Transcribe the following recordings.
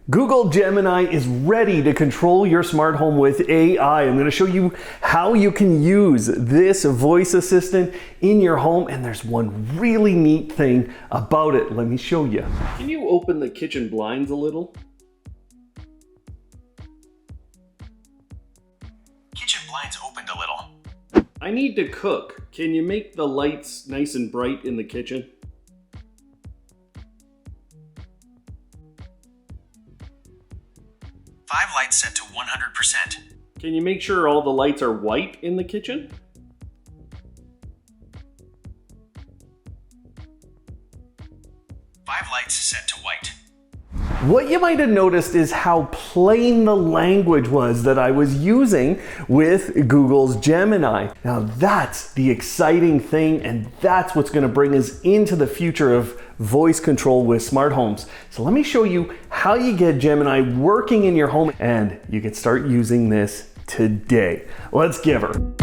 Google Gemini is ready to control your smart home with AI. I'm going to show you how you can use this voice assistant in your home, and there's one really neat thing about it. Let me show you. Can you open the kitchen blinds a little? Kitchen blinds opened a little. I need to cook. Can you make the lights nice and bright in the kitchen? Five lights set to 100%. Can you make sure all the lights are white in the kitchen? Five lights set to white. What you might have noticed is how plain the language was that I was using with Google's Gemini. Now that's the exciting thing, and that's what's going to bring us into the future of voice control with smart homes. So let me show you how you get Gemini working in your home, and you can start using this today. Let's give her.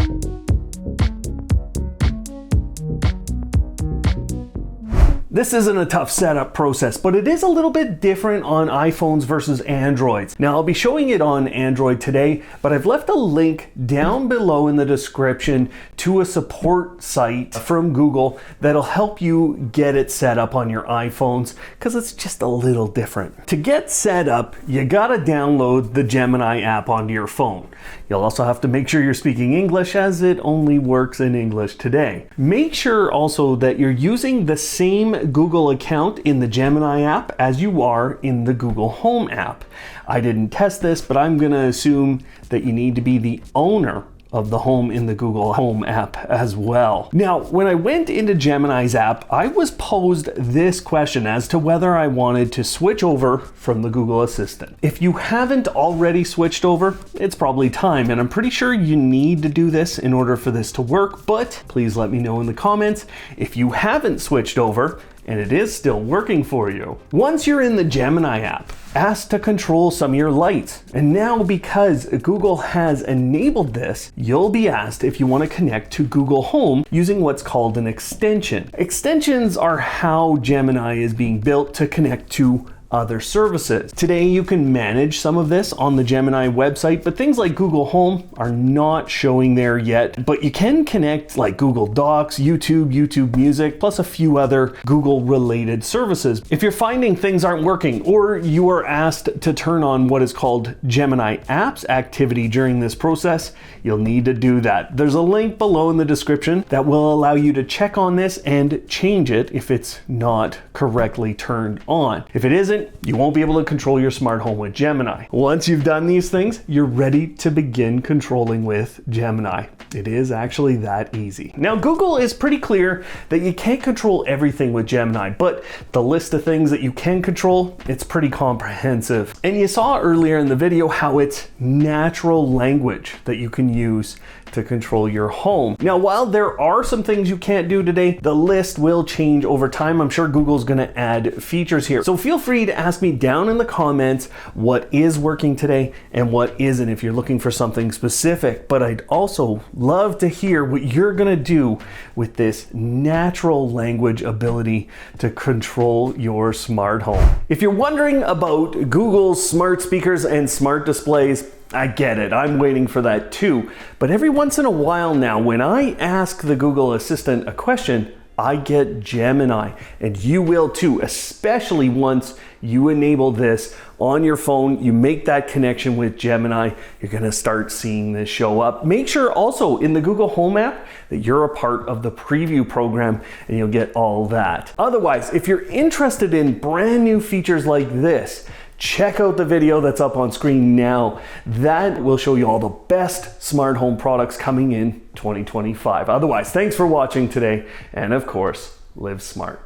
This isn't a tough setup process, but it is a little bit different on iPhones versus Androids. Now I'll be showing it on Android today, but I've left a link down below in the description to a support site from Google that'll help you get it set up on your iPhones, because it's just a little different. To get set up, you gotta download the Gemini app onto your phone. You'll also have to make sure you're speaking English, as it only works in English today. Make sure also that you're using the same Google account in the Gemini app as you are in the Google Home app. I didn't test this, but I'm gonna assume that you need to be the owner of the home in the Google Home app as well. Now, when I went into Gemini's app, I was posed this question as to whether I wanted to switch over from the Google Assistant. If you haven't already switched over, it's probably time, and I'm pretty sure you need to do this in order for this to work, but please let me know in the comments if you haven't switched over and it is still working for you. Once you're in the Gemini app, ask to control some of your lights. And now, because Google has enabled this, you'll be asked if you want to connect to Google Home using what's called an extension. Extensions are how Gemini is being built to connect to other services. Today you can manage some of this on the Gemini website, but things like Google Home are not showing there yet. But you can connect like Google Docs, YouTube Music, plus a few other Google related services. If you're finding things aren't working, or you are asked to turn on what is called Gemini Apps activity during this process, you'll need to do that. There's a link below in the description that will allow you to check on this and change it if it's not correctly turned on. If it isn't, you won't be able to control your smart home with Gemini. Once you've done these things, you're ready to begin controlling with Gemini. It is actually that easy. Now, Google is pretty clear that you can't control everything with Gemini, but the list of things that you can control, it's pretty comprehensive. And you saw earlier in the video how it's natural language that you can use to control your home. Now, while there are some things you can't do today, the list will change over time. I'm sure Google's gonna add features here. So feel free to ask me down in the comments what is working today and what isn't if you're looking for something specific. But I'd also love to hear what you're gonna do with this natural language ability to control your smart home. If you're wondering about Google's smart speakers and smart displays, I get it, I'm waiting for that too. But every once in a while now, when I ask the Google Assistant a question, I get Gemini, and you will too, especially once you enable this on your phone, you make that connection with Gemini, you're gonna start seeing this show up. Make sure also in the Google Home app that you're a part of the preview program, and you'll get all that. Otherwise, if you're interested in brand new features like this, check out the video that's up on screen now. That will show you all the best smart home products coming in 2025. Otherwise, thanks for watching today, and of course, live smart.